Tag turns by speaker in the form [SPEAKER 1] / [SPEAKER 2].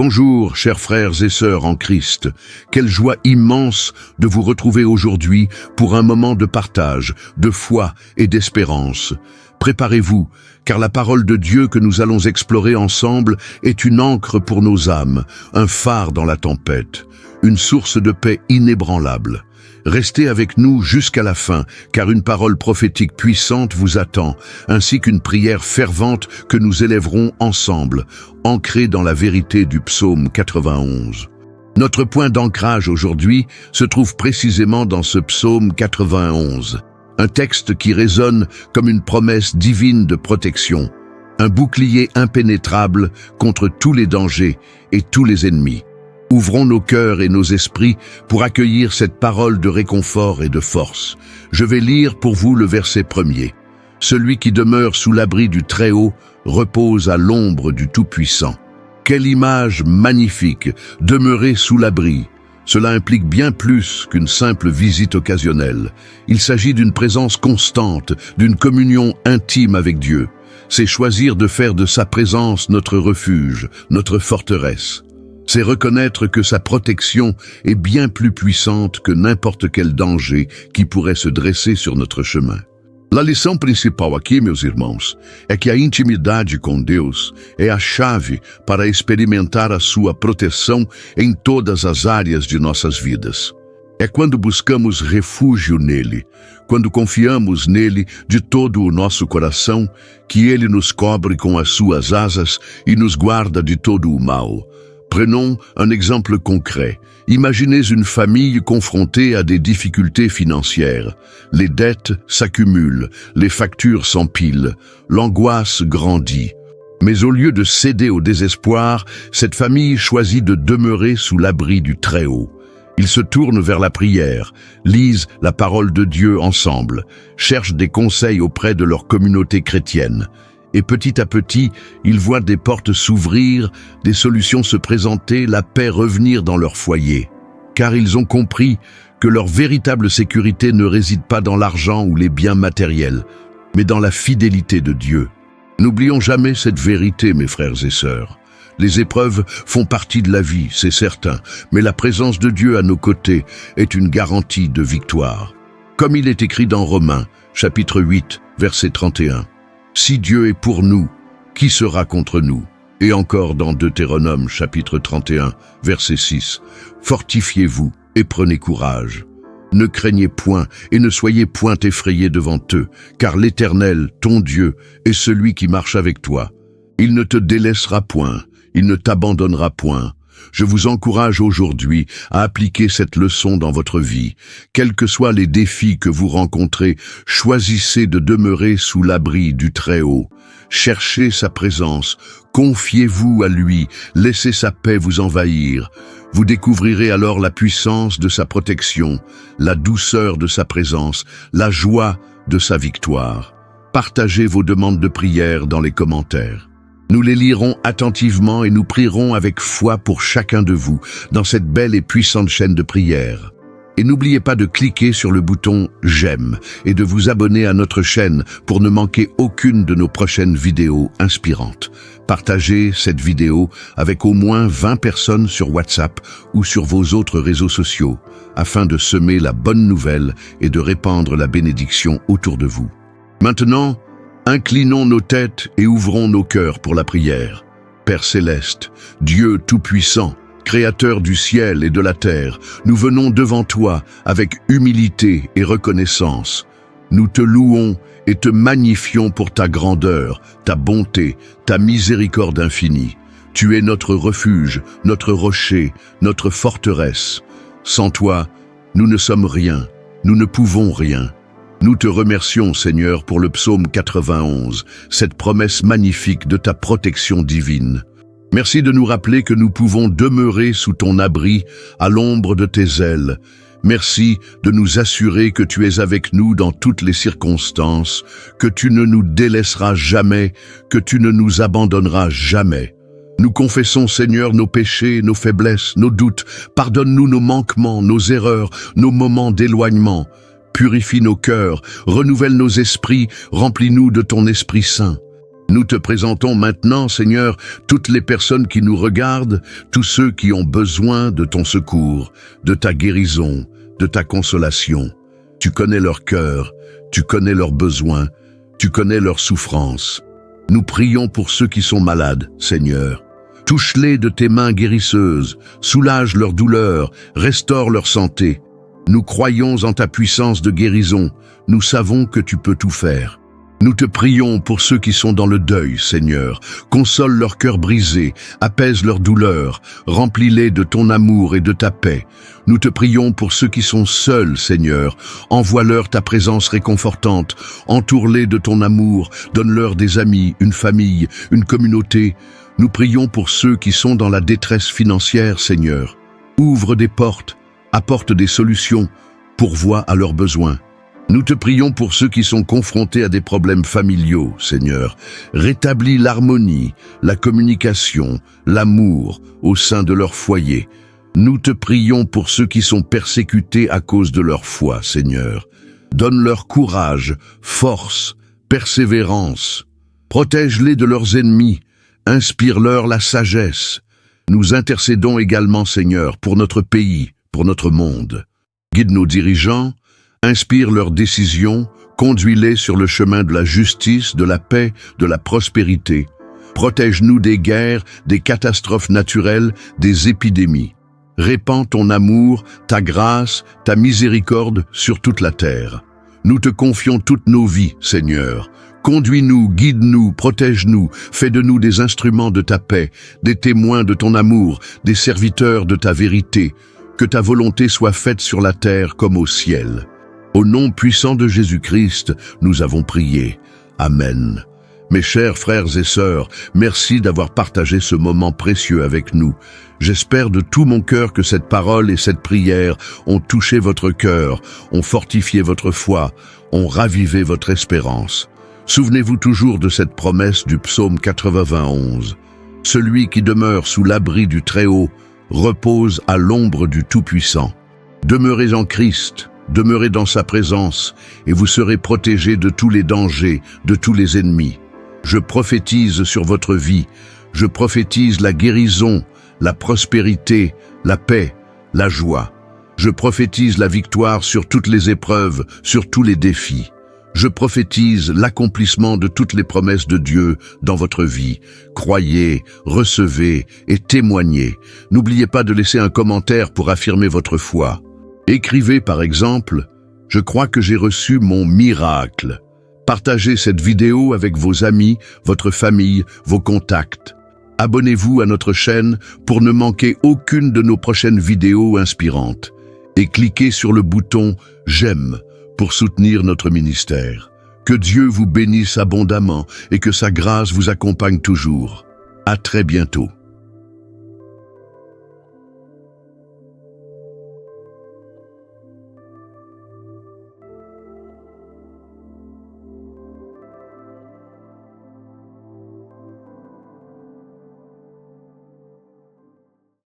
[SPEAKER 1] Bonjour, chers frères et sœurs en Christ. Quelle joie immense de vous retrouver aujourd'hui pour un moment de partage, de foi et d'espérance. Préparez-vous, car la parole de Dieu que nous allons explorer ensemble est une ancre pour nos âmes, un phare dans la tempête, une source de paix inébranlable. Restez avec nous jusqu'à la fin, car une parole prophétique puissante vous attend, ainsi qu'une prière fervente que nous élèverons ensemble, ancrée dans la vérité du psaume 91. Notre point d'ancrage aujourd'hui se trouve précisément dans ce psaume 91, un texte qui résonne comme une promesse divine de protection, un bouclier impénétrable contre tous les dangers et tous les ennemis. Ouvrons nos cœurs et nos esprits pour accueillir cette parole de réconfort et de force. Je vais lire pour vous le verset 1er. Celui qui demeure sous l'abri du Très-Haut repose à l'ombre du Tout-Puissant. Quelle image magnifique, demeurer sous l'abri. Cela implique bien plus qu'une simple visite occasionnelle. Il s'agit d'une présence constante, d'une communion intime avec Dieu. C'est choisir de faire de sa présence notre refuge, notre forteresse. C'est reconnaître que sa protection est bien plus puissante que n'importe quel danger qui pourrait se dresser sur notre chemin. A lição principal aqui, meus irmãos, é que a intimidade com Deus é a chave para experimentar a sua proteção em todas as áreas de nossas vidas. É quando buscamos refúgio nele, quando confiamos nele de todo o nosso coração, que ele nos cobre com as suas asas e nos guarda de todo o mal. Prenons un exemple concret. Imaginez une famille confrontée à des difficultés financières. Les dettes s'accumulent, les factures s'empilent, l'angoisse grandit. Mais au lieu de céder au désespoir, cette famille choisit de demeurer sous l'abri du Très-Haut. Ils se tournent vers la prière, lisent la parole de Dieu ensemble, cherchent des conseils auprès de leur communauté chrétienne. Et petit à petit, ils voient des portes s'ouvrir, des solutions se présenter, la paix revenir dans leur foyer. Car ils ont compris que leur véritable sécurité ne réside pas dans l'argent ou les biens matériels, mais dans la fidélité de Dieu. N'oublions jamais cette vérité, mes frères et sœurs. Les épreuves font partie de la vie, c'est certain, mais la présence de Dieu à nos côtés est une garantie de victoire. Comme il est écrit dans Romains, chapitre 8, verset 31. Si Dieu est pour nous, qui sera contre nous? Et encore dans Deutéronome chapitre 31, verset 6. Fortifiez-vous et prenez courage. Ne craignez point et ne soyez point effrayés devant eux, car l'Éternel, ton Dieu, est celui qui marche avec toi. Il ne te délaissera point, il ne t'abandonnera point. Je vous encourage aujourd'hui à appliquer cette leçon dans votre vie. Quels que soient les défis que vous rencontrez, choisissez de demeurer sous l'abri du Très-Haut. Cherchez sa présence, confiez-vous à lui, laissez sa paix vous envahir. Vous découvrirez alors la puissance de sa protection, la douceur de sa présence, la joie de sa victoire. Partagez vos demandes de prière dans les commentaires. Nous les lirons attentivement et nous prierons avec foi pour chacun de vous dans cette belle et puissante chaîne de prière. Et n'oubliez pas de cliquer sur le bouton « J'aime » et de vous abonner à notre chaîne pour ne manquer aucune de nos prochaines vidéos inspirantes. Partagez cette vidéo avec au moins 20 personnes sur WhatsApp ou sur vos autres réseaux sociaux afin de semer la bonne nouvelle et de répandre la bénédiction autour de vous. Maintenant, inclinons nos têtes et ouvrons nos cœurs pour la prière. Père céleste, Dieu tout-puissant, Créateur du ciel et de la terre, nous venons devant toi avec humilité et reconnaissance. Nous te louons et te magnifions pour ta grandeur, ta bonté, ta miséricorde infinie. Tu es notre refuge, notre rocher, notre forteresse. Sans toi, nous ne sommes rien, nous ne pouvons rien. Nous te remercions, Seigneur, pour le psaume 91, cette promesse magnifique de ta protection divine. Merci de nous rappeler que nous pouvons demeurer sous ton abri, à l'ombre de tes ailes. Merci de nous assurer que tu es avec nous dans toutes les circonstances, que tu ne nous délaisseras jamais, que tu ne nous abandonneras jamais. Nous confessons, Seigneur, nos péchés, nos faiblesses, nos doutes. Pardonne-nous nos manquements, nos erreurs, nos moments d'éloignement. Purifie nos cœurs, renouvelle nos esprits, remplis-nous de ton Esprit Saint. Nous te présentons maintenant, Seigneur, toutes les personnes qui nous regardent, tous ceux qui ont besoin de ton secours, de ta guérison, de ta consolation. Tu connais leur cœur, tu connais leurs besoins, tu connais leurs souffrances. Nous prions pour ceux qui sont malades, Seigneur. Touche-les de tes mains guérisseuses, soulage leur douleur, restaure leur santé. Nous croyons en ta puissance de guérison, nous savons que tu peux tout faire. Nous te prions pour ceux qui sont dans le deuil, Seigneur. Console leur cœur brisé, apaise leur douleur, remplis-les de ton amour et de ta paix. Nous te prions pour ceux qui sont seuls, Seigneur. Envoie-leur ta présence réconfortante, entoure-les de ton amour, donne-leur des amis, une famille, une communauté. Nous prions pour ceux qui sont dans la détresse financière, Seigneur. Ouvre des portes, apporte des solutions, pourvois à leurs besoins. Nous te prions pour ceux qui sont confrontés à des problèmes familiaux, Seigneur. Rétablis l'harmonie, la communication, l'amour au sein de leur foyer. Nous te prions pour ceux qui sont persécutés à cause de leur foi, Seigneur. Donne-leur courage, force, persévérance. Protège-les de leurs ennemis, inspire-leur la sagesse. Nous intercédons également, Seigneur, pour notre pays, pour notre monde. Guide nos dirigeants, inspire leurs décisions, conduis-les sur le chemin de la justice, de la paix, de la prospérité. Protège-nous des guerres, des catastrophes naturelles, des épidémies. Répands ton amour, ta grâce, ta miséricorde sur toute la terre. Nous te confions toutes nos vies, Seigneur. Conduis-nous, guide-nous, protège-nous, fais de nous des instruments de ta paix, des témoins de ton amour, des serviteurs de ta vérité. Que ta volonté soit faite sur la terre comme au ciel. Au nom puissant de Jésus-Christ, nous avons prié. Amen. Mes chers frères et sœurs, merci d'avoir partagé ce moment précieux avec nous. J'espère de tout mon cœur que cette parole et cette prière ont touché votre cœur, ont fortifié votre foi, ont ravivé votre espérance. Souvenez-vous toujours de cette promesse du psaume 91. Celui qui demeure sous l'abri du Très-Haut repose à l'ombre du Tout-Puissant. Demeurez en Christ, demeurez dans sa présence, et vous serez protégés de tous les dangers, de tous les ennemis. Je prophétise sur votre vie, je prophétise la guérison, la prospérité, la paix, la joie. Je prophétise la victoire sur toutes les épreuves, sur tous les défis. Je prophétise l'accomplissement de toutes les promesses de Dieu dans votre vie. Croyez, recevez et témoignez. N'oubliez pas de laisser un commentaire pour affirmer votre foi. Écrivez par exemple « Je crois que j'ai reçu mon miracle ». Partagez cette vidéo avec vos amis, votre famille, vos contacts. Abonnez-vous à notre chaîne pour ne manquer aucune de nos prochaines vidéos inspirantes. Et cliquez sur le bouton « J'aime » pour soutenir notre ministère. Que Dieu vous bénisse abondamment et que sa grâce vous accompagne toujours. À très bientôt.